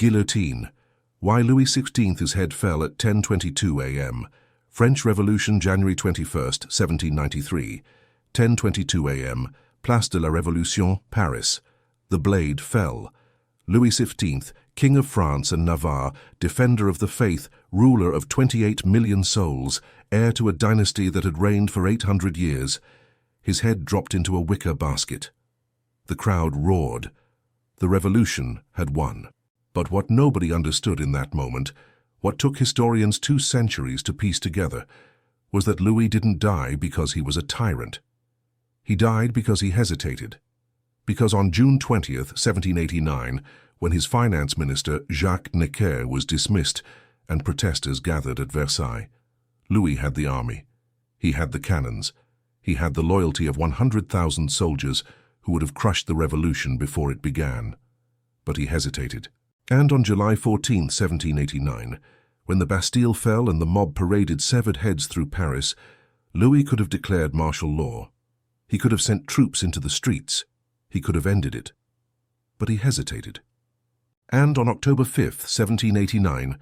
Guillotine. Why Louis XVI's head fell at 10:22 a.m. French Revolution, January 21, 1793. 10:22 a.m. Place de la Révolution, Paris. The blade fell. Louis XV, King of France and Navarre, defender of the faith, ruler of 28 million souls, heir to a dynasty that had reigned for 800 years. His head dropped into a wicker basket. The crowd roared. The revolution had won. But what nobody understood in that moment, what took historians 2 centuries to piece together, was that Louis didn't die because he was a tyrant. He died because he hesitated. Because on June 20th, 1789, when his finance minister Jacques Necker was dismissed and protesters gathered at Versailles, Louis had the army. He had the cannons. He had the loyalty of 100,000 soldiers who would have crushed the revolution before it began. But he hesitated. And on July 14, 1789, when the Bastille fell and the mob paraded severed heads through Paris, Louis could have declared martial law. He could have sent troops into the streets. He could have ended it. But he hesitated. And on October 5, 1789,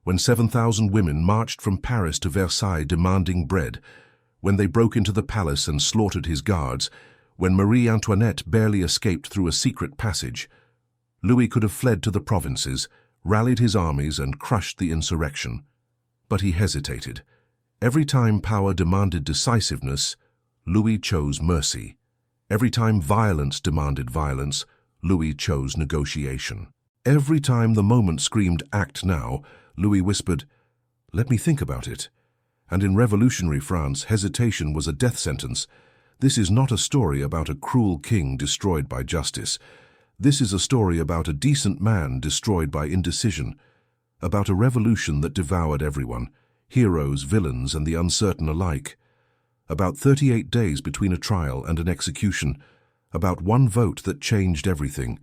when 7,000 women marched from Paris to Versailles demanding bread, when they broke into the palace and slaughtered his guards, when Marie Antoinette barely escaped through a secret passage, Louis could have fled to the provinces, rallied his armies and crushed the insurrection. But he hesitated. Every time power demanded decisiveness, Louis chose mercy. Every time violence demanded violence, Louis chose negotiation. Every time the moment screamed, "Act now," Louis whispered, "Let me think about it." And in revolutionary France, hesitation was a death sentence. This is not a story about a cruel king destroyed by justice. This is a story about a decent man destroyed by indecision, about a revolution that devoured everyone, heroes, villains, and the uncertain alike, about 38 days between a trial and an execution, about one vote that changed everything,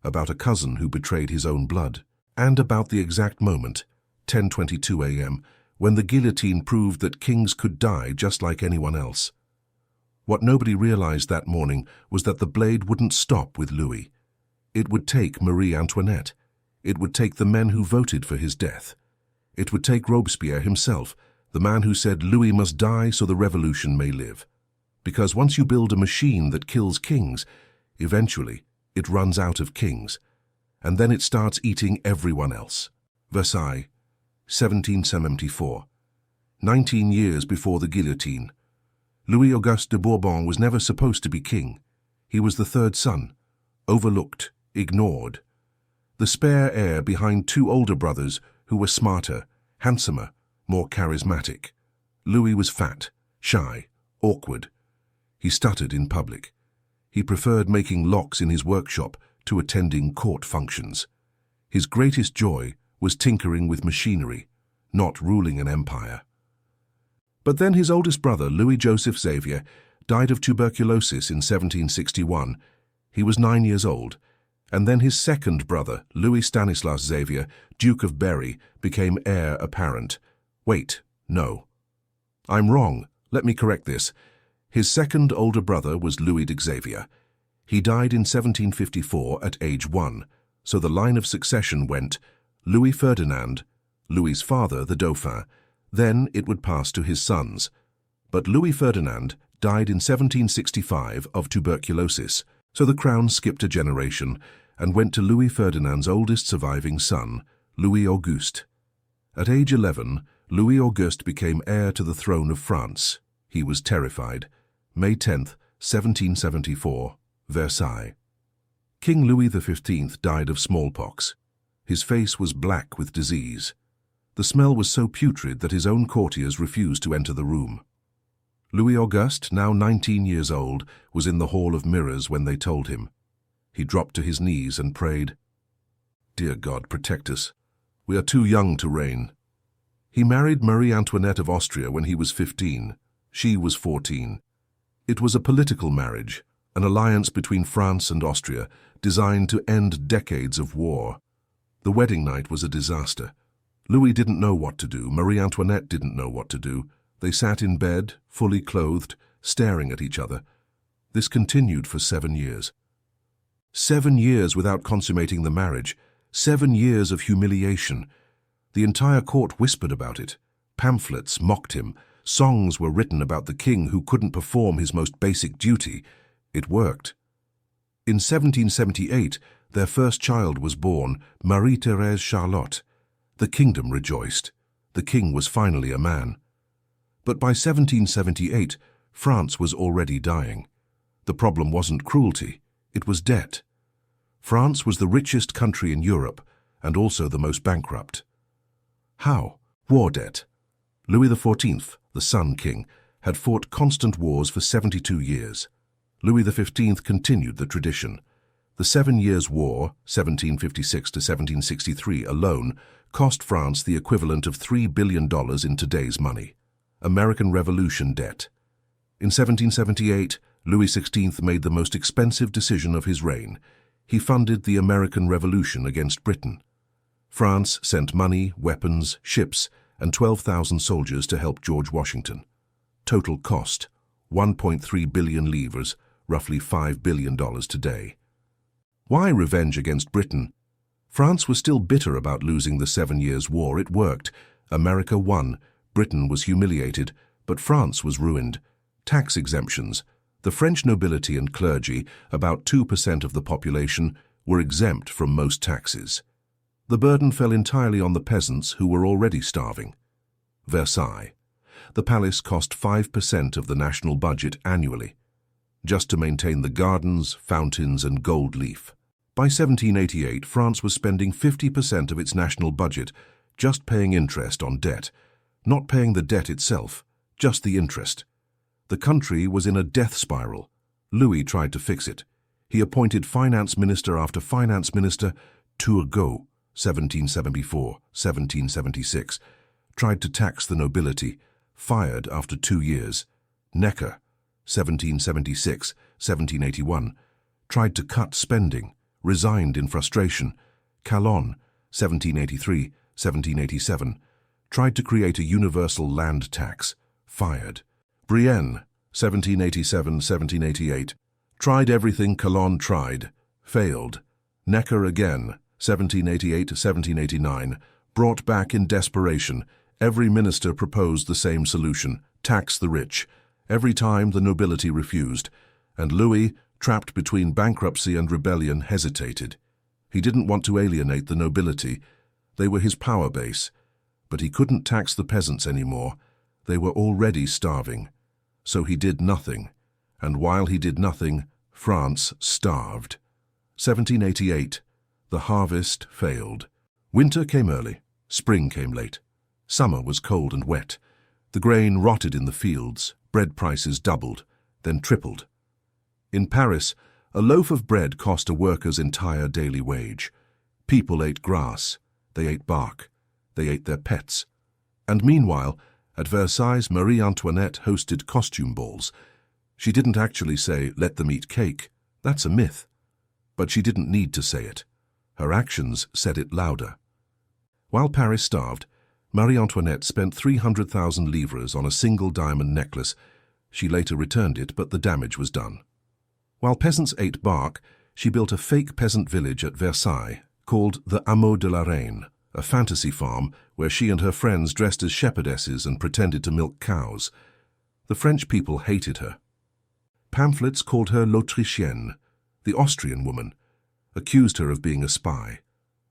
about a cousin who betrayed his own blood, and about the exact moment, 10:22 a.m., when the guillotine proved that kings could die just like anyone else. What nobody realized that morning was that the blade wouldn't stop with Louis. It would take Marie Antoinette. It would take the men who voted for his death. It would take Robespierre himself, the man who said Louis must die so the revolution may live. Because once you build a machine that kills kings, eventually it runs out of kings, and then it starts eating everyone else. Versailles, 1774. 19 years before the guillotine. Louis Auguste de Bourbon was never supposed to be king. He was the third son, overlooked, ignored. The spare heir behind 2 older brothers who were smarter, handsomer, more charismatic. Louis was fat, shy, awkward. He stuttered in public. He preferred making locks in his workshop to attending court functions. His greatest joy was tinkering with machinery, not ruling an empire. But then his oldest brother, Louis-Joseph Xavier, died of tuberculosis in 1761. He was 9 years old, and then his second brother, Louis Stanislas Xavier, Duke of Berry, became heir apparent. Wait, no. I'm wrong. Let me correct this. His second older brother was Louis de Xavier. He died in 1754 at age 1, so the line of succession went Louis Ferdinand, Louis's father, the Dauphin. Then it would pass to his sons. But Louis Ferdinand died in 1765 of tuberculosis. So the crown skipped a generation and went to Louis Ferdinand's oldest surviving son, Louis Auguste. At age 11, Louis Auguste became heir to the throne of France. He was terrified. May 10, 1774, Versailles. King Louis XV died of smallpox. His face was black with disease. The smell was so putrid that his own courtiers refused to enter the room. Louis Auguste, now 19 years old, was in the Hall of Mirrors when they told him. He dropped to his knees and prayed, "Dear God, protect us. We are too young to reign." He married Marie Antoinette of Austria when he was 15. She was 14. It was a political marriage, an alliance between France and Austria, designed to end decades of war. The wedding night was a disaster. Louis didn't know what to do. Marie Antoinette didn't know what to do. They sat in bed, fully clothed, staring at each other. This continued for 7 years. 7 years without consummating the marriage. 7 years of humiliation. The entire court whispered about it. Pamphlets mocked him. Songs were written about the king who couldn't perform his most basic duty. It worked. In 1778, their first child was born, Marie-Thérèse Charlotte. The kingdom rejoiced. The king was finally a man. But by 1778, France was already dying. The problem wasn't cruelty, it was debt. France was the richest country in Europe, and also the most bankrupt. How? War debt. Louis XIV, the Sun King, had fought constant wars for 72 years. Louis XV continued the tradition. The 7 Years' War, 1756 to 1763 alone, cost France the equivalent of $3 billion in today's money. American Revolution debt. In 1778, Louis XVI made the most expensive decision of his reign. He funded the American Revolution against Britain. France sent money, weapons, ships, and 12,000 soldiers to help George Washington. Total cost, 1.3 billion livres, roughly $5 billion today. Why revenge against Britain? France was still bitter about losing the 7 Years' War. It worked. America won. Britain was humiliated, but France was ruined. Tax exemptions. The French nobility and clergy, about 2% of the population, were exempt from most taxes. The burden fell entirely on the peasants who were already starving. Versailles. The palace cost 5% of the national budget annually, just to maintain the gardens, fountains, and gold leaf. By 1788, France was spending 50% of its national budget just paying interest on debt, not paying the debt itself, just the interest. The country was in a death spiral. Louis tried to fix it. He appointed finance minister after finance minister. Turgot, 1774, 1776, tried to tax the nobility, fired after 2 years. Necker, 1776, 1781, tried to cut spending, resigned in frustration. Calonne, 1783, 1787, tried to create a universal land tax, fired. Brienne, 1787, 1788, tried everything Calonne tried, failed. Necker again, 1788 1789, brought back in desperation. Every minister proposed the same solution, tax the rich. Every time the nobility refused, and Louis, trapped between bankruptcy and rebellion, hesitated. He didn't want to alienate the nobility. They were his power base. But he couldn't tax the peasants anymore. They were already starving. So he did nothing. And while he did nothing, France starved. 1788. The harvest failed. Winter came early. Spring came late. Summer was cold and wet. The grain rotted in the fields. Bread prices doubled, then tripled. In Paris, a loaf of bread cost a worker's entire daily wage. People ate grass. They ate bark. They ate their pets. And meanwhile, at Versailles, Marie Antoinette hosted costume balls. She didn't actually say, "Let them eat cake." That's a myth. But she didn't need to say it. Her actions said it louder. While Paris starved, Marie Antoinette spent 300,000 livres on a single diamond necklace. She later returned it, but the damage was done. While peasants ate bark, she built a fake peasant village at Versailles called the Hameau de la Reine, a fantasy farm where she and her friends dressed as shepherdesses and pretended to milk cows. The French people hated her. Pamphlets called her l'Autrichienne, the Austrian woman, accused her of being a spy,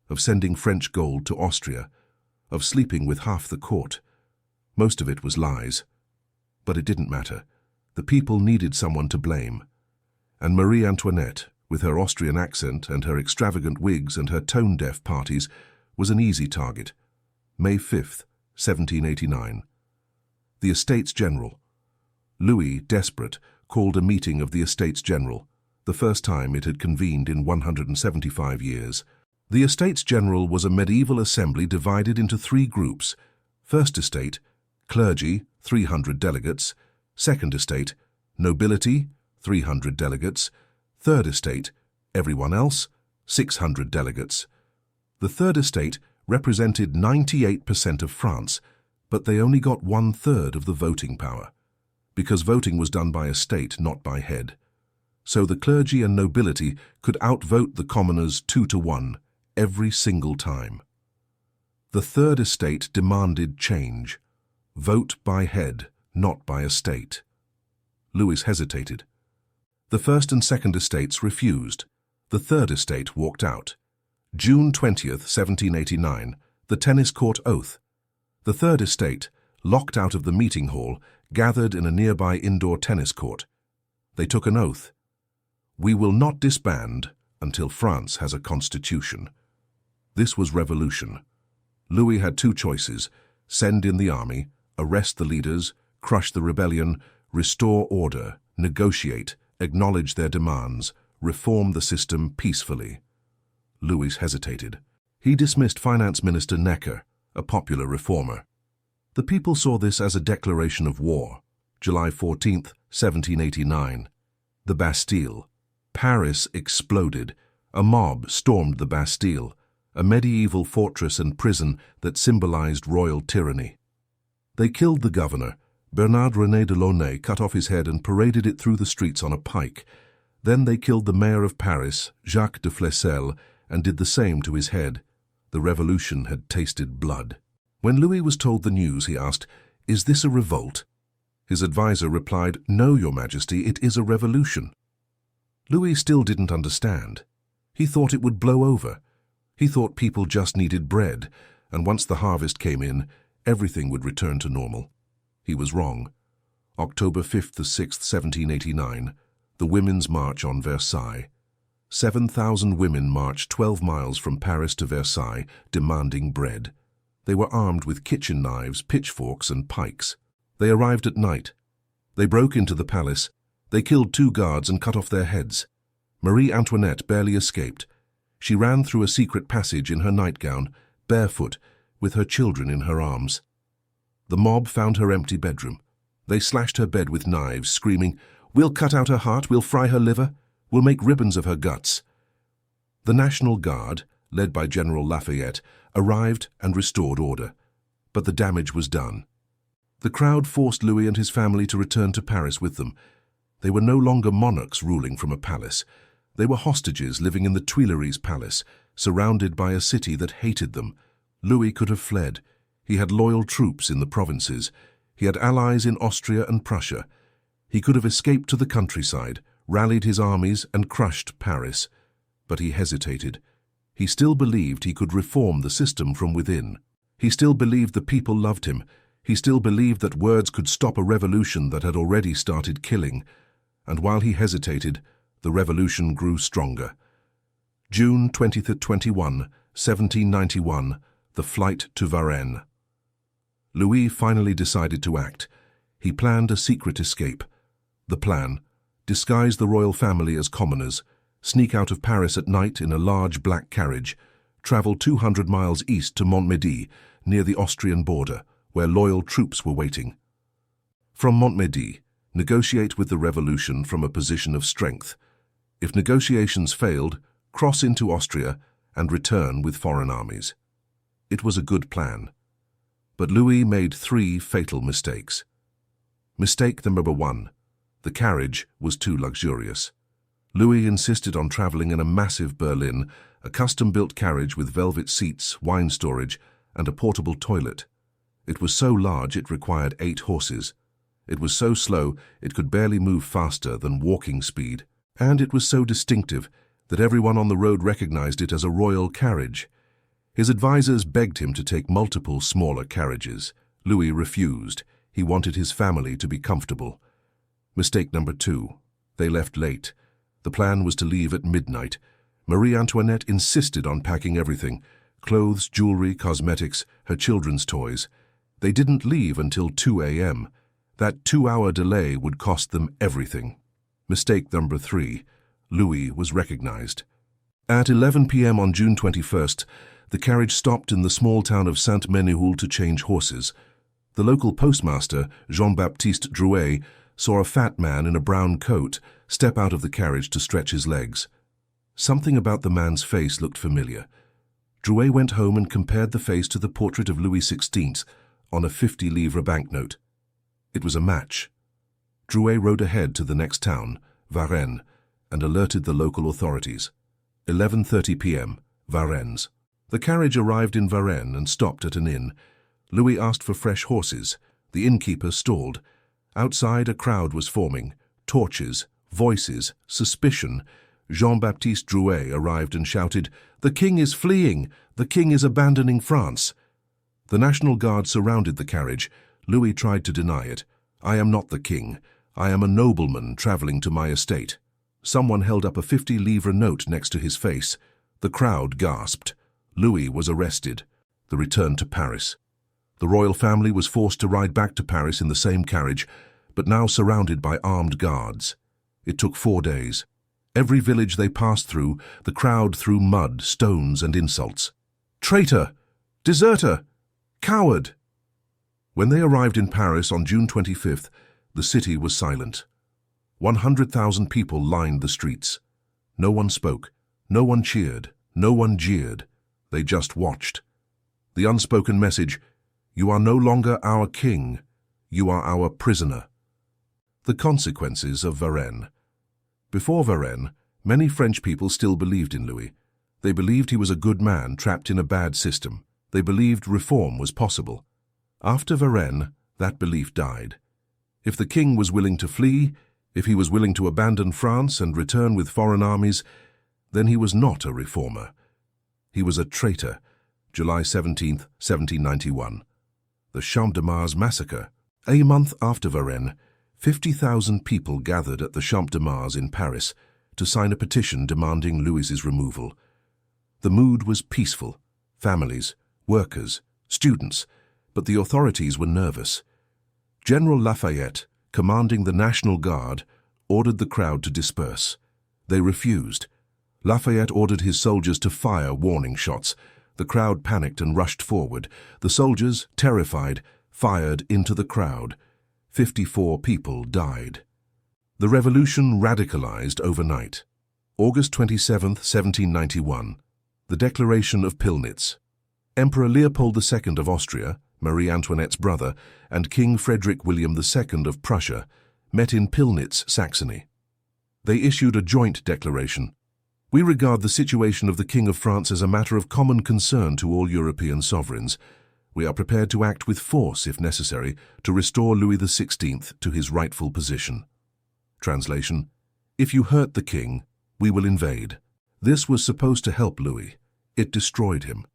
of sending French gold to Austria, of sleeping with half the court. Most of it was lies. But it didn't matter. The people needed someone to blame. And Marie Antoinette, with her Austrian accent and her extravagant wigs and her tone-deaf parties, was an easy target. May 5th, 1789. The Estates General. Louis, desperate, called a meeting of the Estates General, the first time it had convened in 175 years. The Estates General was a medieval assembly divided into 3 groups. First Estate, clergy, 300 delegates. Second Estate, nobility, 300 delegates. Third Estate, everyone else, 600 delegates. The Third Estate represented 98% of France, but they only got 1/3 of the voting power, because voting was done by estate, not by head. So the clergy and nobility could outvote the commoners 2 to 1, every single time. The Third Estate demanded change. Vote by head, not by estate. Louis hesitated. The First and Second Estates refused. The Third Estate walked out. June 20th, 1789, the tennis court oath. The Third Estate, locked out of the meeting hall, gathered in a nearby indoor tennis court. They took an oath. We will not disband until France has a constitution. This was revolution. Louis had two choices: send in the army, arrest the leaders, crush the rebellion, restore order, negotiate, acknowledge their demands, reform the system peacefully. Louis hesitated. He dismissed Finance Minister Necker, a popular reformer. The people saw this as a declaration of war. July 14th, 1789. The Bastille. Paris exploded. A mob stormed the Bastille, a medieval fortress and prison that symbolized royal tyranny. They killed the governor. Bernard-René de Launay cut off his head and paraded it through the streets on a pike. Then they killed the mayor of Paris, Jacques de Flesselles, and did the same to his head. The revolution had tasted blood. When Louis was told the news, he asked, "Is this a revolt?" His advisor replied, "No, Your Majesty, it is a revolution." Louis still didn't understand. He thought it would blow over. He thought people just needed bread, and once the harvest came in, everything would return to normal. He was wrong. October 5th to 6th, 1789, the Women's March on Versailles. 7,000 women marched 12 miles from Paris to Versailles, demanding bread. They were armed with kitchen knives, pitchforks, and pikes. They arrived at night. They broke into the palace. They killed 2 guards and cut off their heads. Marie Antoinette barely escaped. She ran through a secret passage in her nightgown, barefoot, with her children in her arms. The mob found her empty bedroom. They slashed her bed with knives, screaming, "We'll cut out her heart, we'll fry her liver, we'll make ribbons of her guts." The National Guard, led by General Lafayette, arrived and restored order. But the damage was done. The crowd forced Louis and his family to return to Paris with them. They were no longer monarchs ruling from a palace. They were hostages living in the Tuileries Palace, surrounded by a city that hated them. Louis could have fled. He had loyal troops in the provinces. He had allies in Austria and Prussia. He could have escaped to the countryside, rallied his armies, and crushed Paris. But he hesitated. He still believed he could reform the system from within. He still believed the people loved him. He still believed that words could stop a revolution that had already started killing. And while he hesitated, the revolution grew stronger. June 20-21, 1791, the flight to Varennes. Louis finally decided to act. He planned a secret escape. The plan: disguise the royal family as commoners, sneak out of Paris at night in a large black carriage, travel 200 miles east to Montmédy, near the Austrian border, where loyal troops were waiting. From Montmédy, negotiate with the revolution from a position of strength. If negotiations failed, cross into Austria and return with foreign armies. It was a good plan. But Louis made 3 fatal mistakes. Mistake number 1. The carriage was too luxurious. Louis insisted on traveling in a massive berlin, a custom-built carriage with velvet seats, wine storage, and a portable toilet. It was so large it required 8 horses. It was so slow it could barely move faster than walking speed. And it was so distinctive that everyone on the road recognized it as a royal carriage. His advisors begged him to take multiple smaller carriages. Louis refused. He wanted his family to be comfortable. Mistake number 2. They left late. The plan was to leave at midnight. Marie Antoinette insisted on packing everything: clothes, jewelry, cosmetics, her children's toys. They didn't leave until 2 a.m. That 2-hour delay would cost them everything. Mistake number 3. Louis was recognized. At 11 p.m. on June 21st, the carriage stopped in the small town of Saint-Ménéhould to change horses. The local postmaster, Jean-Baptiste Drouet, saw a fat man in a brown coat step out of the carriage to stretch his legs. Something about the man's face looked familiar. Drouet went home and compared the face to the portrait of Louis XVI on a 50-livre banknote. It was a match. Drouet rode ahead to the next town, Varennes, and alerted the local authorities. 11:30 p.m., Varennes. The carriage arrived in Varennes and stopped at an inn. Louis asked for fresh horses. The innkeeper stalled. Outside, a crowd was forming. Torches, voices, suspicion. Jean-Baptiste Drouet arrived and shouted, "The king is fleeing! The king is abandoning France!" The National Guard surrounded the carriage. Louis tried to deny it. "I am not the king. I am a nobleman traveling to my estate." Someone held up a 50-livre note next to his face. The crowd gasped. Louis was arrested. The return to Paris. The royal family was forced to ride back to Paris in the same carriage, but now surrounded by armed guards. It took 4 days. Every village they passed through, the crowd threw mud, stones, and insults. "Traitor! Deserter! Coward!" When they arrived in Paris on June 25th, the city was silent. 100,000 people lined the streets. No one spoke, no one cheered, no one jeered. They just watched. The unspoken message, "You are no longer our king, you are our prisoner." The consequences of Varennes. Before Varennes, many French people still believed in Louis. They believed he was a good man trapped in a bad system. They believed reform was possible. After Varennes, that belief died. If the king was willing to flee, if he was willing to abandon France and return with foreign armies, then he was not a reformer. He was a traitor. July 17, 1791. The Champ de Mars massacre. A month after Varennes, 50,000 people gathered at the Champ de Mars in Paris to sign a petition demanding Louis's removal. The mood was peaceful. Families, workers, students, but the authorities were nervous. General Lafayette, commanding the National Guard, ordered the crowd to disperse. They refused. Lafayette ordered his soldiers to fire warning shots. The crowd panicked and rushed forward. The soldiers, terrified, fired into the crowd. 54 people died. The revolution radicalized overnight. August 27, 1791. The Declaration of Pillnitz. Emperor Leopold II of Austria, Marie Antoinette's brother, and King Frederick William II of Prussia met in Pillnitz, Saxony. They issued a joint declaration. "We regard the situation of the King of France as a matter of common concern to all European sovereigns. We are prepared to act with force, if necessary, to restore Louis XVI to his rightful position." Translation: "If you hurt the king, we will invade." This was supposed to help Louis. It destroyed him.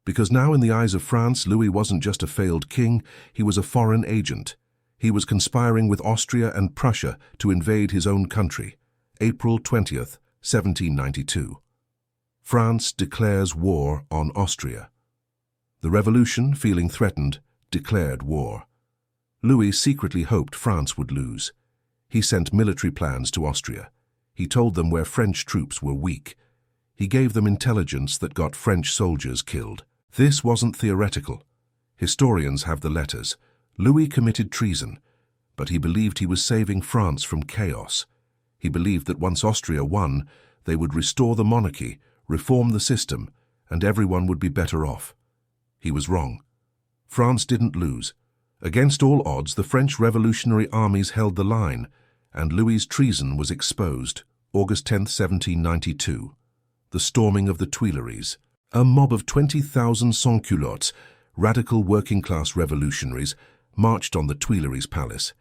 Because now in the eyes of France, Louis wasn't just a failed king, he was a foreign agent. He was conspiring with Austria and Prussia to invade his own country. April 20th, 1792. France declares war on Austria. The revolution, feeling threatened, declared war. Louis secretly hoped France would lose. He sent military plans to Austria. He told them where French troops were weak. He gave them intelligence that got French soldiers killed. This wasn't theoretical. Historians have the letters. Louis committed treason, but he believed he was saving France from chaos. He believed that once Austria won, they would restore the monarchy, reform the system, and everyone would be better off. He was wrong. France didn't lose. Against all odds, the French revolutionary armies held the line, and Louis's treason was exposed. August 10, 1792. The storming of the Tuileries. A mob of 20,000 sans-culottes, radical working-class revolutionaries, marched on the Tuileries Palace.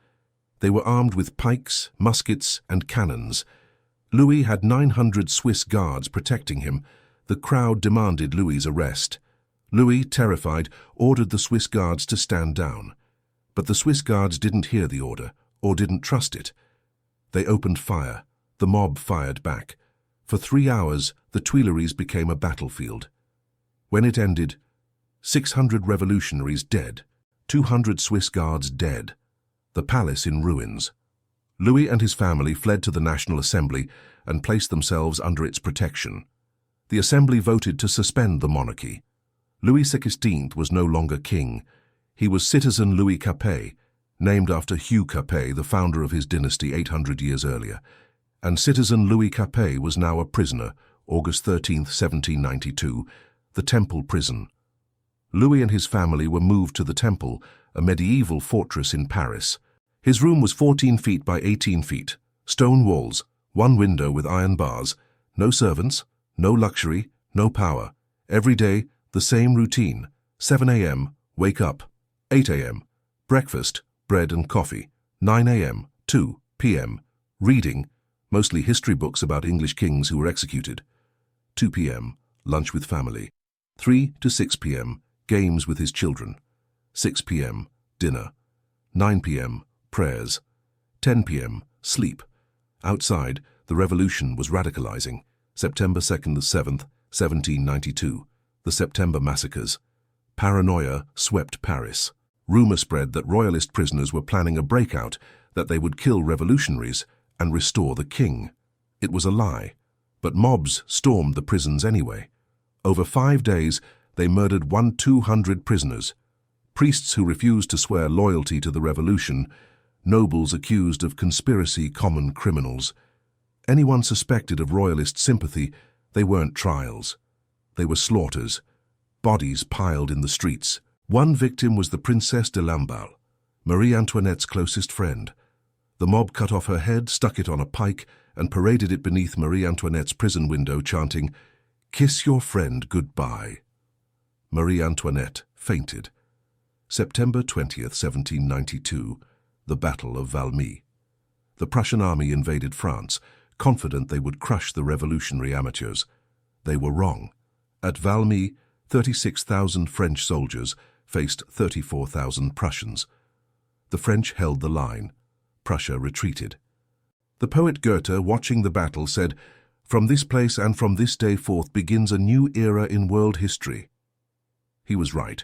They were armed with pikes, muskets, and cannons. Louis had 900 Swiss guards protecting him. The crowd demanded Louis's arrest. Louis, terrified, ordered the Swiss guards to stand down. But the Swiss guards didn't hear the order, or didn't trust it. They opened fire. The mob fired back. For 3 hours, the Tuileries became a battlefield. When it ended, 600 revolutionaries dead, 200 Swiss guards dead, the palace in ruins. Louis and his family fled to the National Assembly and placed themselves under its protection. The Assembly voted to suspend the monarchy. Louis XVI was no longer king. He was citizen Louis Capet, named after Hugh Capet, the founder of his dynasty 800 years earlier. And citizen Louis Capet was now a prisoner, August 13, 1792, the Temple prison. Louis and his family were moved to the Temple, a medieval fortress in Paris. His room was 14 feet by 18 feet, stone walls, one window with iron bars, no servants, no luxury, No power. Every day, the same routine. 7 a.m., wake up. 8 a.m., breakfast, bread and coffee. 9 a.m., 2 p.m., reading, mostly history books about English kings who were executed. 2 p.m., lunch with family. 3 to 6 p.m., games with his children. 6 p.m., dinner. 9 p.m., prayers. 10 p.m., sleep. Outside, the revolution was radicalizing. September 2nd to 7th, 1792. The September massacres. Paranoia swept Paris. Rumor spread that royalist prisoners were planning a breakout, that they would kill revolutionaries and restore the king. It was a lie, but mobs stormed the prisons anyway. Over 5 days, they murdered 200 prisoners. Priests who refused to swear loyalty to the revolution, nobles accused of conspiracy, common criminals. Anyone suspected of royalist sympathy, they weren't trials. They were slaughters, bodies piled in the streets. One victim was the Princess de Lamballe, Marie Antoinette's closest friend. The mob cut off her head, stuck it on a pike, and paraded it beneath Marie Antoinette's prison window, chanting, "Kiss your friend goodbye." Marie Antoinette fainted. September 20th, 1792, the Battle of Valmy. The Prussian army invaded France, confident they would crush the revolutionary amateurs. They were wrong. At Valmy, 36,000 French soldiers faced 34,000 Prussians. The French held the line. Prussia retreated. The poet Goethe, watching the battle, said, "From this place and from this day forth begins a new era in world history." He was right.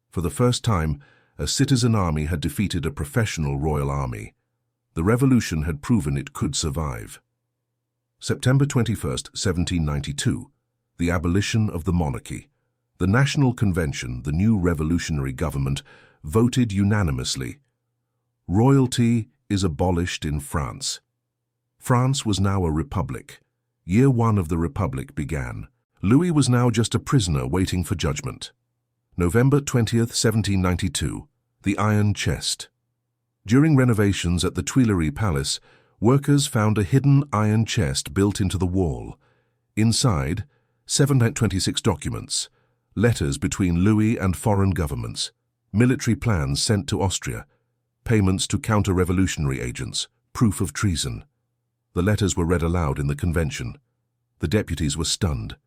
For the first time, a citizen army had defeated a professional royal army. The revolution had proven it could survive. September 21st, 1792, the abolition of the monarchy. The National Convention, the new revolutionary government, voted unanimously. Royalty is abolished in France. France was now a republic. Year 1 of the republic began. Louis was now just a prisoner waiting for judgment. November 20th, 1792, the Iron Chest. During renovations at the Tuileries Palace, workers found a hidden iron chest built into the wall. Inside, 726 documents, letters between Louis and foreign governments, military plans sent to Austria, payments to counter-revolutionary agents, proof of treason. The letters were read aloud in the convention. The deputies were stunned.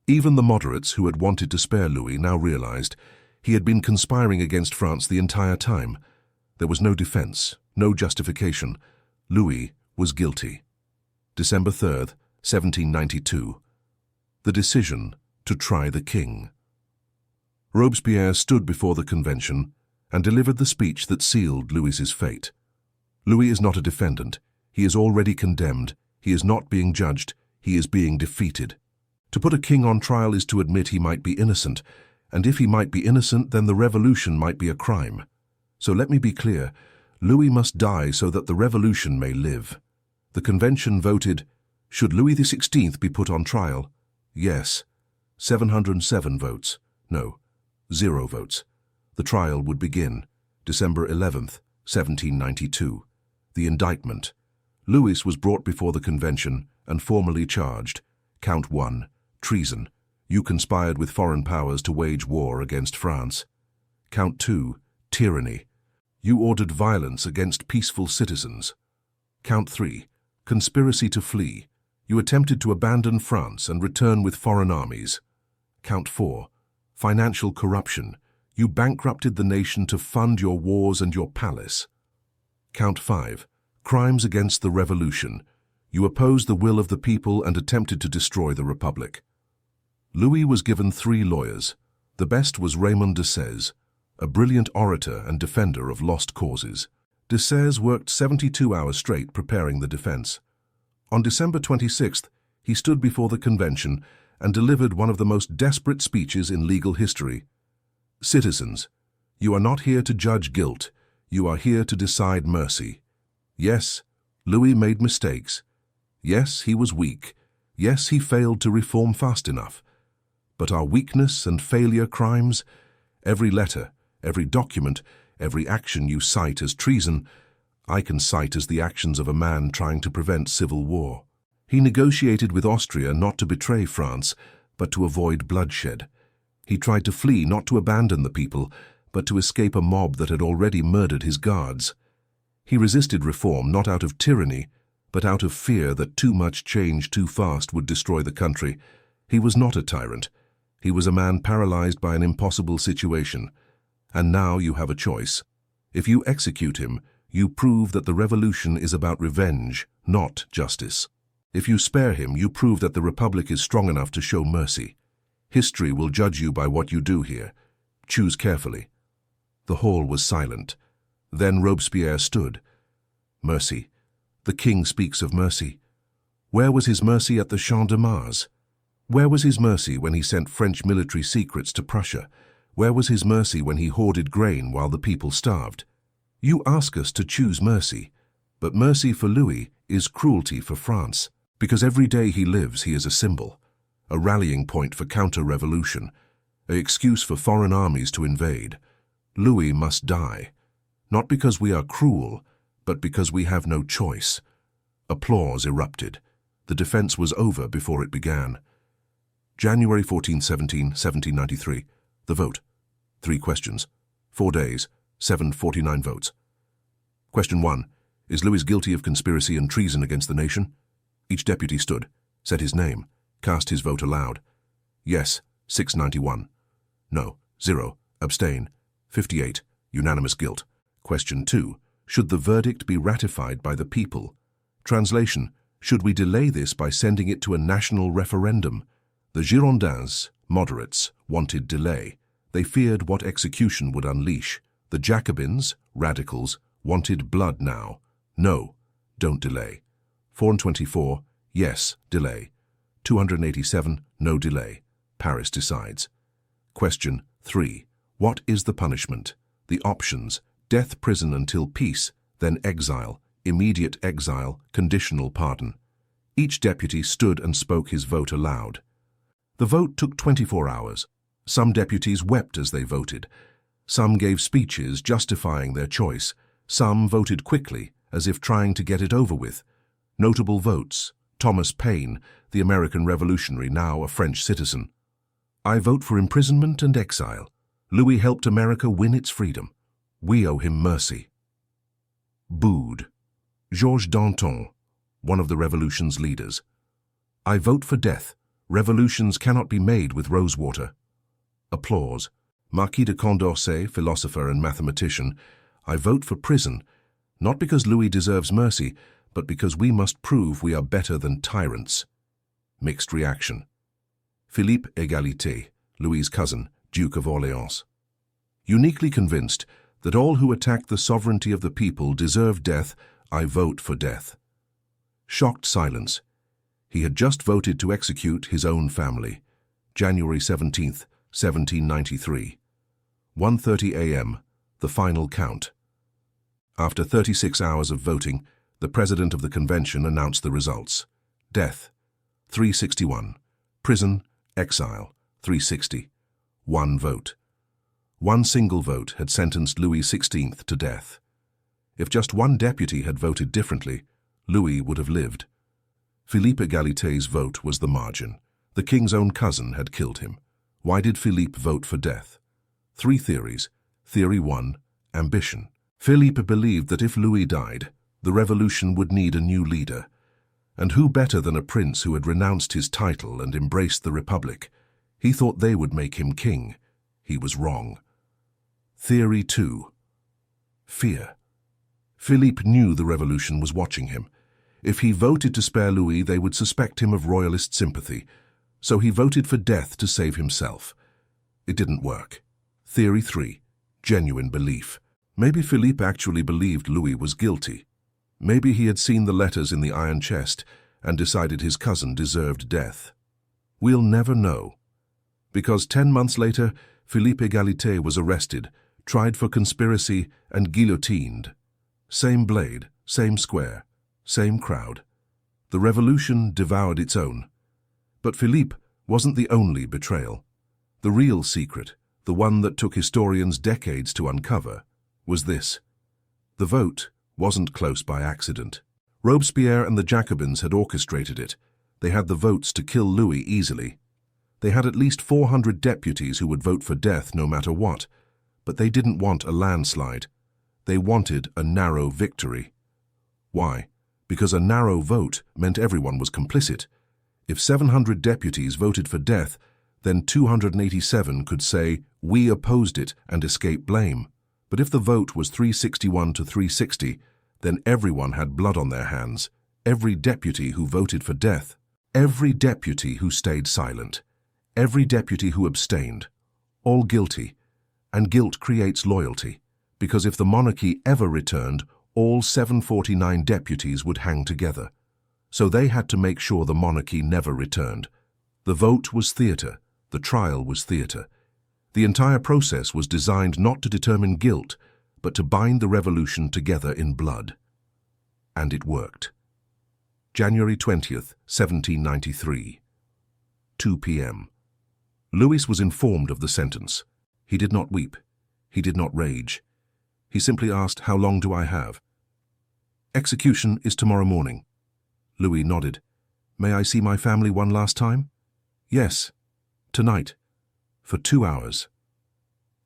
Even the moderates who had wanted to spare Louis now realized he had been conspiring against France the entire time. There was no defense, no justification. Louis was guilty. December 3rd, 1792. The decision to try the king. Robespierre stood before the convention and delivered the speech that sealed Louis's fate. Louis is not a defendant. He is already condemned. He is not being judged. He is being defeated. To put a king on trial is to admit he might be innocent, and if he might be innocent, then the revolution might be a crime. So let me be clear, Louis must die so that the revolution may live. The convention voted, should Louis XVI be put on trial? Yes. 707 votes. No. 0 votes. The trial would begin. December 11th, 1792. The indictment. Louis was brought before the convention and formally charged. Count 1. Treason. You conspired with foreign powers to wage war against France. Count 2. Tyranny. You ordered violence against peaceful citizens. Count 3. Conspiracy to flee. You attempted to abandon France and return with foreign armies. Count 4. Financial corruption. You bankrupted the nation to fund your wars and your palace. Count 5. Crimes against the revolution. You opposed the will of the people and attempted to destroy the republic. Louis was given 3 lawyers. The best was Raymond de XVI, a brilliant orator and defender of lost causes. De XVI worked 72 hours straight preparing the defense. On December 26th, he stood before the convention and delivered one of the most desperate speeches in legal history. Citizens, you are not here to judge guilt. You are here to decide mercy. Yes, Louis made mistakes. Yes, he was weak. Yes, he failed to reform fast enough. But are weakness and failure crimes? Every letter, every document, every action you cite as treason, I can cite as the actions of a man trying to prevent civil war. He negotiated with Austria not to betray France, but to avoid bloodshed. He tried to flee, not to abandon the people, but to escape a mob that had already murdered his guards. He resisted reform not out of tyranny, but out of fear that too much change too fast would destroy the country. He was not a tyrant. He was a man paralyzed by an impossible situation. And now you have a choice. If you execute him, you prove that the revolution is about revenge, not justice. If you spare him, you prove that the Republic is strong enough to show mercy. History will judge you by what you do here. Choose carefully. The hall was silent. Then Robespierre stood. Mercy. The king speaks of mercy. Where was his mercy at the Champ de Mars? Where was his mercy when he sent French military secrets to Prussia? Where was his mercy when he hoarded grain while the people starved? You ask us to choose mercy, but mercy for Louis is cruelty for France, because every day he lives he is a symbol, a rallying point for counter-revolution, an excuse for foreign armies to invade. Louis must die, not because we are cruel, but because we have no choice. Applause erupted. The defense was over before it began. January 14, 1793. The vote. 3 questions. 4 days. 749 votes. Question 1. Is Louis guilty of conspiracy and treason against the nation? Each deputy stood, said his name, cast his vote aloud. Yes, 691. No, 0. Abstain, 58. Unanimous guilt. Question 2. Should the verdict be ratified by the people? Translation. Should we delay this by sending it to a national referendum? The Girondins, moderates, wanted delay. They feared what execution would unleash. The Jacobins, radicals, wanted blood now. No, don't delay. 424, yes, delay. 287, no delay. Paris decides. Question 3. What is the punishment? The options: death, prison until peace, then exile, immediate exile, conditional pardon. Each deputy stood and spoke his vote aloud. The vote took 24 hours. Some deputies wept as they voted. Some gave speeches justifying their choice. Some voted quickly, as if trying to get it over with. Notable votes: Thomas Paine, the American revolutionary, now a French citizen. I vote for imprisonment and exile. Louis helped America win its freedom. We owe him mercy. Booed. Georges Danton, one of the revolution's leaders. I vote for death. Revolutions cannot be made with rosewater. Applause. Marquis de Condorcet, philosopher and mathematician. I vote for prison, not because Louis deserves mercy, but because we must prove we are better than tyrants. Mixed reaction. Philippe Égalité, Louis's cousin, Duke of Orléans. Uniquely convinced that all who attack the sovereignty of the people deserve death, I vote for death. Shocked silence. He had just voted to execute his own family. January 17th, 1793. 1:30 a.m., the final count. After 36 hours of voting, the President of the Convention announced the results. Death, 361. Prison, exile, 360. 1 vote. One single vote had sentenced Louis XVI to death. If just one deputy had voted differently, Louis would have lived. Philippe Égalité's vote was the margin. The king's own cousin had killed him. Why did Philippe vote for death? 3 theories. Theory 1, ambition. Philippe believed that if Louis died, the revolution would need a new leader. And who better than a prince who had renounced his title and embraced the Republic? He thought they would make him king. He was wrong. Theory 2, fear. Philippe knew the revolution was watching him. If he voted to spare Louis, they would suspect him of royalist sympathy. So he voted for death to save himself. It didn't work. Theory 3, genuine belief. Maybe Philippe actually believed Louis was guilty. Maybe he had seen the letters in the iron chest and decided his cousin deserved death. We'll never know. Because 10 months later, Philippe Égalité was arrested, tried for conspiracy, and guillotined. Same blade, same square, same crowd. The revolution devoured its own. But Philippe wasn't the only betrayal. The real secret, the one that took historians decades to uncover, was this. The vote wasn't close by accident. Robespierre and the Jacobins had orchestrated it. They had the votes to kill Louis easily. They had at least 400 deputies who would vote for death no matter what, but they didn't want a landslide. They wanted a narrow victory. Why? Because a narrow vote meant everyone was complicit. If 700 deputies voted for death, then 287 could say, "We opposed it," and escape blame. But if the vote was 361 to 360, then everyone had blood on their hands. Every deputy who voted for death, every deputy who stayed silent, every deputy who abstained, all guilty. And guilt creates loyalty, because if the monarchy ever returned, all 749 deputies would hang together. So they had to make sure the monarchy never returned. The vote was theatre, the trial was theatre. The entire process was designed not to determine guilt, but to bind the revolution together in blood. And it worked. January 20th, 1793. 2 p.m. Louis was informed of the sentence. He did not weep. He did not rage. He simply asked, "How long do I have?" "Execution is tomorrow morning." Louis nodded. "May I see my family one last time?" "Yes, tonight, for 2 hours."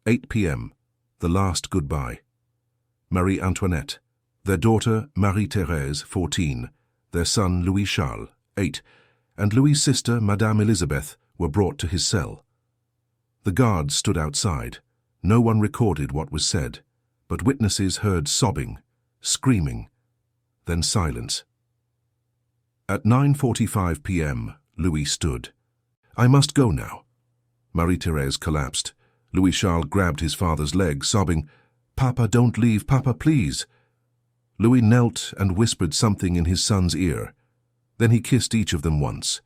8 p.m. The last goodbye. Marie Antoinette, their daughter Marie-Thérèse, 14, their son Louis Charles, 8, and Louis's sister Madame Elizabeth were brought to his cell. The guards stood outside. No one recorded what was said, but witnesses heard sobbing, screaming, then silence. At 9:45 p.m., Louis stood. "I must go now." Marie-Thérèse collapsed. Louis Charles grabbed his father's leg, sobbing, "Papa, don't leave, Papa, please." Louis knelt and whispered something in his son's ear. Then he kissed each of them once.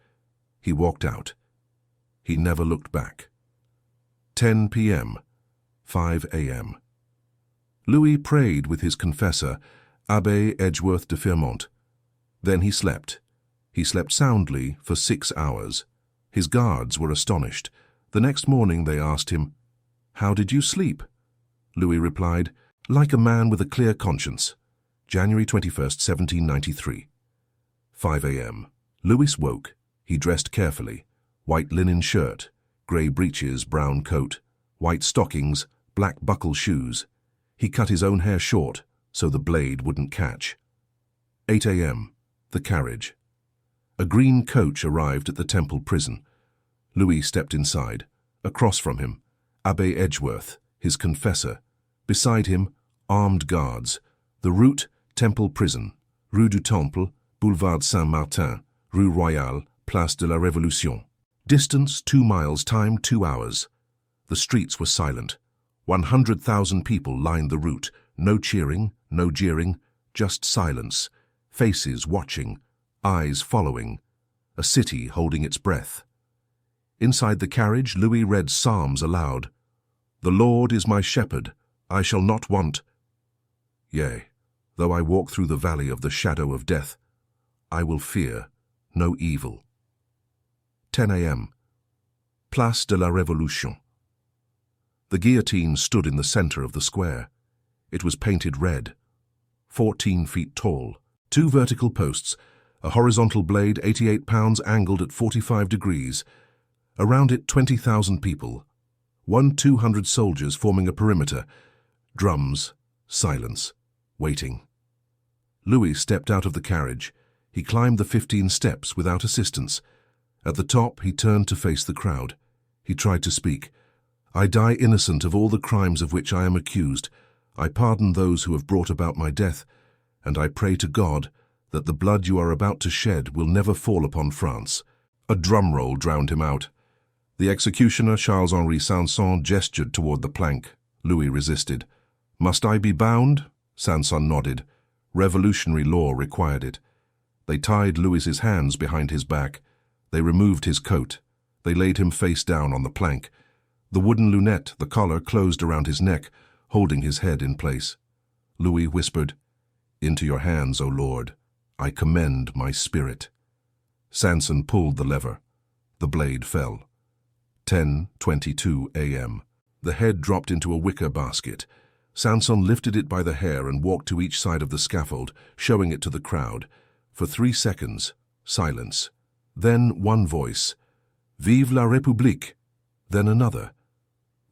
He walked out. He never looked back. 10 p.m., 5 a.m. Louis prayed with his confessor, Abbé Edgeworth de Firmont. Then he slept. He slept soundly for 6 hours. His guards were astonished. The next morning they asked him, "How did you sleep?" Louis replied, "Like a man with a clear conscience." January 21st, 1793. 5 a.m. Louis woke. He dressed carefully. White linen shirt, grey breeches, brown coat, white stockings, black buckle shoes. He cut his own hair short so the blade wouldn't catch. 8 a.m. The carriage. A green coach arrived at the Temple prison. Louis stepped inside. Across from him, Abbé Edgeworth, his confessor. Beside him, armed guards. The route, Temple prison. Rue du Temple, Boulevard Saint-Martin, Rue Royale, Place de la Révolution. Distance 2 miles, time 2 hours. The streets were silent. 100,000 people lined the route. No cheering, no jeering, just silence. Faces watching, eyes following. A city holding its breath. Inside the carriage, Louis read psalms aloud. "The Lord is my shepherd, I shall not want. Yea, though I walk through the valley of the shadow of death, I will fear no evil." 10 a.m. Place de la Révolution. The guillotine stood in the center of the square. It was painted red, 14 feet tall, 2 vertical posts, a horizontal blade 88 pounds angled at 45 degrees. Around it 20,000 people, 200 soldiers forming a perimeter. Drums, silence, waiting. Louis stepped out of the carriage. He climbed the 15 steps without assistance. At the top, he turned to face the crowd. He tried to speak. "I die innocent of all the crimes of which I am accused. I pardon those who have brought about my death, and I pray to God that the blood you are about to shed will never fall upon France." A drum roll drowned him out. The executioner, Charles-Henri Sanson, gestured toward the plank. Louis resisted. "Must I be bound?" Sanson nodded. Revolutionary law required it. They tied Louis's hands behind his back. They removed his coat. They laid him face down on the plank. The wooden lunette, the collar, closed around his neck, holding his head in place. Louis whispered, "Into your hands, O Lord, I commend my spirit." Sanson pulled the lever. The blade fell. 10:22 a.m. The head dropped into a wicker basket. Sanson lifted it by the hair and walked to each side of the scaffold, showing it to the crowd. For 3 seconds, silence. Then one voice, Vive la République! Then another.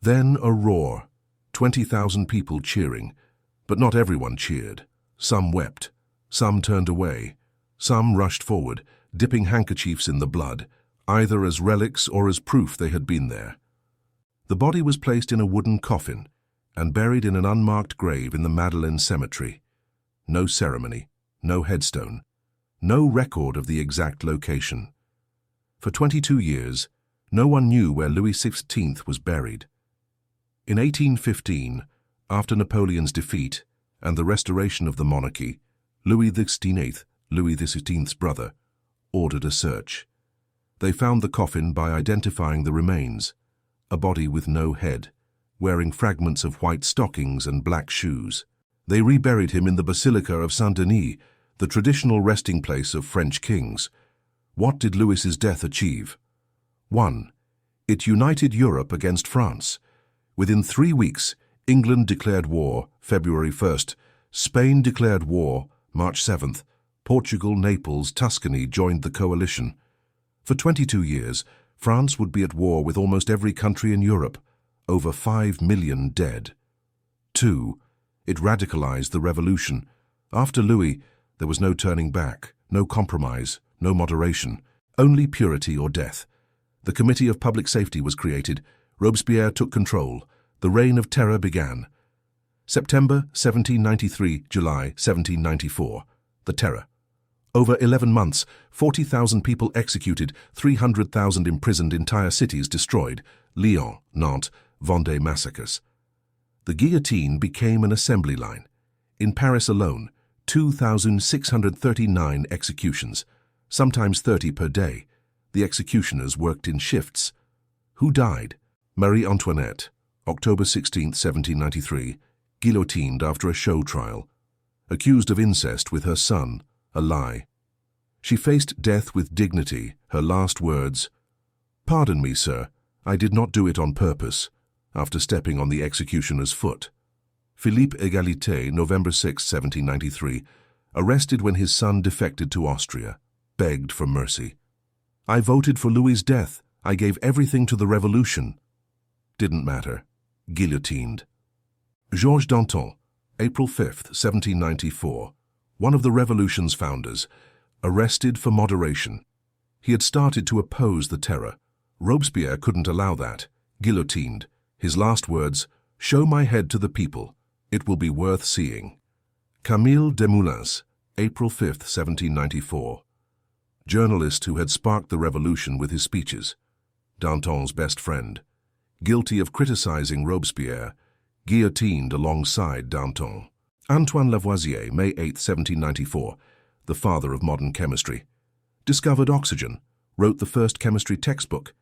Then a roar. 20,000 people cheering. But not everyone cheered. Some wept. Some turned away. Some rushed forward, dipping handkerchiefs in the blood, either as relics or as proof they had been there. The body was placed in a wooden coffin and buried in an unmarked grave in the Madeleine Cemetery. No ceremony, no headstone, no record of the exact location. For 22 years, no one knew where Louis XVI was buried. In 1815, after Napoleon's defeat and the restoration of the monarchy, Louis XVI, Louis XVI's brother, ordered a search. They found the coffin by identifying the remains, a body with no head, wearing fragments of white stockings and black shoes. They reburied him in the Basilica of Saint-Denis, the traditional resting place of French kings. What did Louis's death achieve? 1. It united Europe against France. Within 3 weeks, England declared war, February 1st. Spain declared war, March 7th. Portugal, Naples, Tuscany joined the coalition. For 22 years, France would be at war with almost every country in Europe, over 5 million dead. 2. It radicalized the revolution. After Louis, there was no turning back, no compromise, no moderation, only purity or death. The Committee of Public Safety was created. Robespierre took control. The Reign of Terror began. September 1793, July 1794. The Terror. Over 11 months, 40,000 people executed, 300,000 imprisoned, entire cities destroyed. Lyon, Nantes, Vendée massacres. The guillotine became an assembly line. In Paris alone, 2,639 executions, sometimes 30 per day. The executioners worked in shifts. Who died? Marie Antoinette, October 16, 1793, guillotined after a show trial. Accused of incest with her son, a lie. She faced death with dignity, her last words, "Pardon me, sir, I did not do it on purpose," after stepping on the executioner's foot. Philippe Égalité, November 6, 1793, arrested when his son defected to Austria, begged for mercy. "I voted for Louis's death. I gave everything to the revolution." Didn't matter. Guillotined. Georges Danton, April 5, 1794, one of the revolution's founders, arrested for moderation. He had started to oppose the terror. Robespierre couldn't allow that. Guillotined. His last words, "Show my head to the people. It will be worth seeing." Camille Desmoulins, April 5, 1794. Journalist who had sparked the revolution with his speeches. Danton's best friend. Guilty of criticizing Robespierre, guillotined alongside Danton. Antoine Lavoisier, May 8, 1794, the father of modern chemistry. Discovered oxygen, wrote the first chemistry textbook,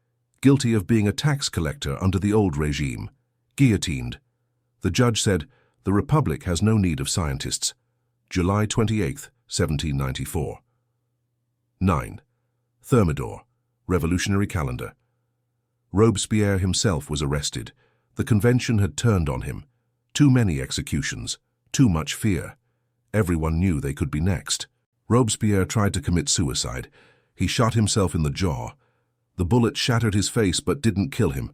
guilty of being a tax collector under the old regime. Guillotined. The judge said, "The Republic has no need of scientists." July 28, 1794. 9. Thermidor, Revolutionary Calendar. Robespierre himself was arrested. The convention had turned on him. Too many executions, too much fear. Everyone knew they could be next. Robespierre tried to commit suicide. He shot himself in the jaw. The bullet shattered his face but didn't kill him.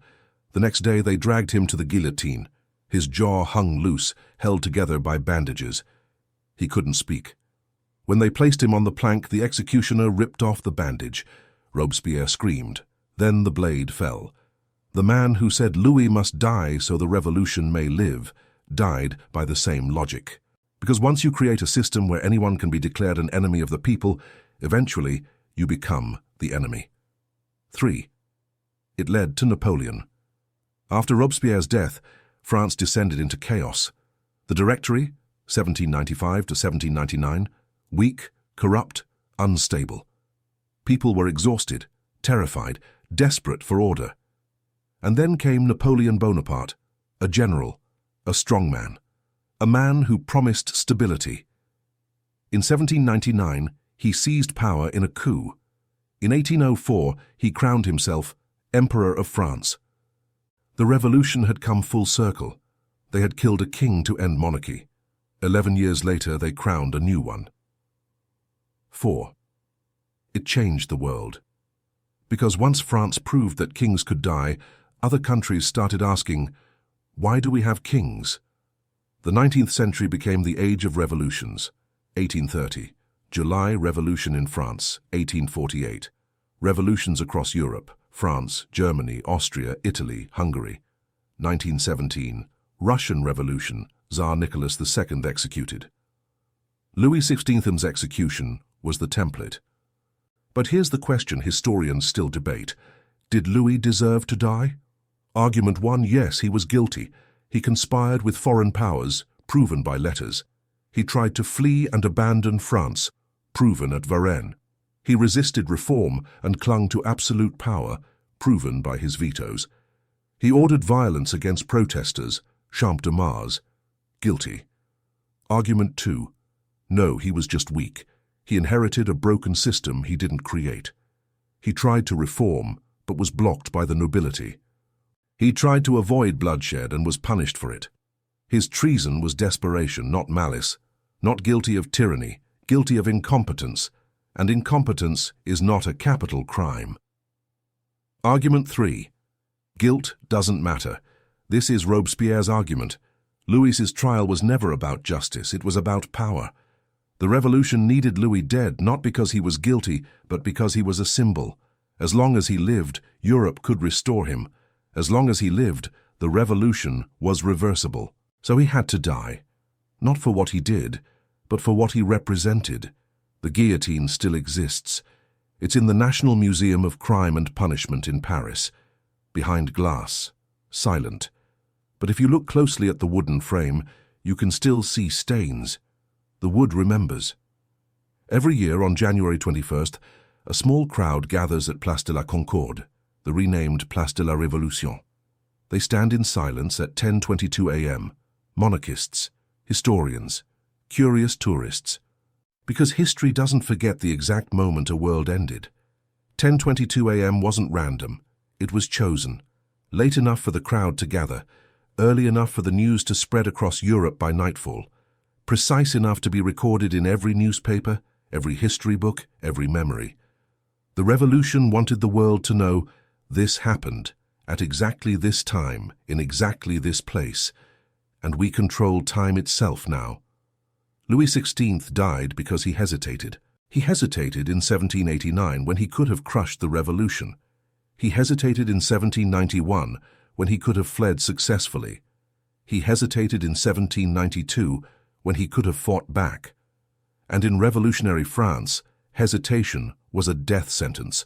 The next day they dragged him to the guillotine. His jaw hung loose, held together by bandages. He couldn't speak. When they placed him on the plank, the executioner ripped off the bandage. Robespierre screamed. Then the blade fell. The man who said Louis must die so the revolution may live died by the same logic. Because once you create a system where anyone can be declared an enemy of the people, eventually you become the enemy. 3. It led to Napoleon. After Robespierre's death, France descended into chaos. The Directory, 1795 to 1799, weak, corrupt, unstable. People were exhausted, terrified, desperate for order. And then came Napoleon Bonaparte, a general, a strongman, a man who promised stability. In 1799, he seized power in a coup. In 1804, he crowned himself Emperor of France. The revolution had come full circle. They had killed a king to end monarchy. 11 years later, they crowned a new one. 4. It changed the world. Because once France proved that kings could die, other countries started asking, why do we have kings? The 19th century became the age of revolutions. 1830, July Revolution in France, 1848. Revolutions across Europe, France, Germany, Austria, Italy, Hungary. 1917, Russian Revolution, Tsar Nicholas II executed. Louis XVI's execution was the template. But here's the question historians still debate. Did Louis deserve to die? Argument 1, yes, he was guilty. He conspired with foreign powers, proven by letters. He tried to flee and abandon France, proven at Varennes. He resisted reform and clung to absolute power, proven by his vetoes. He ordered violence against protesters, Champ de Mars. Guilty. Argument 2. No, he was just weak. He inherited a broken system he didn't create. He tried to reform, but was blocked by the nobility. He tried to avoid bloodshed and was punished for it. His treason was desperation, not malice. Not guilty of tyranny, guilty of incompetence. And incompetence is not a capital crime. Argument 3. Guilt doesn't matter. This is Robespierre's argument. Louis's trial was never about justice, it was about power. The revolution needed Louis dead, not because he was guilty, but because he was a symbol. As long as he lived, Europe could restore him. As long as he lived, the revolution was reversible. So he had to die. Not for what he did, but for what he represented. The guillotine still exists. It's in the National Museum of Crime and Punishment in Paris, behind glass, silent. But if you look closely at the wooden frame, you can still see stains. The wood remembers. Every year on January 21st, a small crowd gathers at Place de la Concorde, the renamed Place de la Révolution. They stand in silence at 10:22 a.m., monarchists, historians, curious tourists. Because history doesn't forget the exact moment a world ended. 10:22 a.m. wasn't random, it was chosen. Late enough for the crowd to gather, early enough for the news to spread across Europe by nightfall, precise enough to be recorded in every newspaper, every history book, every memory. The revolution wanted the world to know this happened at exactly this time, in exactly this place, and we control time itself now. Louis XVI died because he hesitated. He hesitated in 1789 when he could have crushed the revolution. He hesitated in 1791 when he could have fled successfully. He hesitated in 1792 when he could have fought back. And in revolutionary France, hesitation was a death sentence.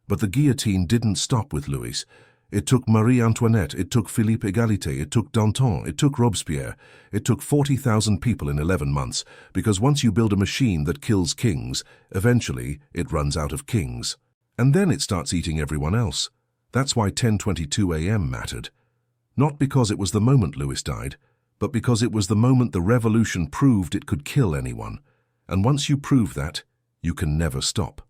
But the guillotine didn't stop with Louis. It took Marie Antoinette, it took Philippe Égalité, it took Danton, it took Robespierre. It took 40,000 people in 11 months, because once you build a machine that kills kings, eventually it runs out of kings. And then it starts eating everyone else. That's why 10:22 a.m. mattered. Not because it was the moment Louis died, but because it was the moment the revolution proved it could kill anyone. And once you prove that, you can never stop.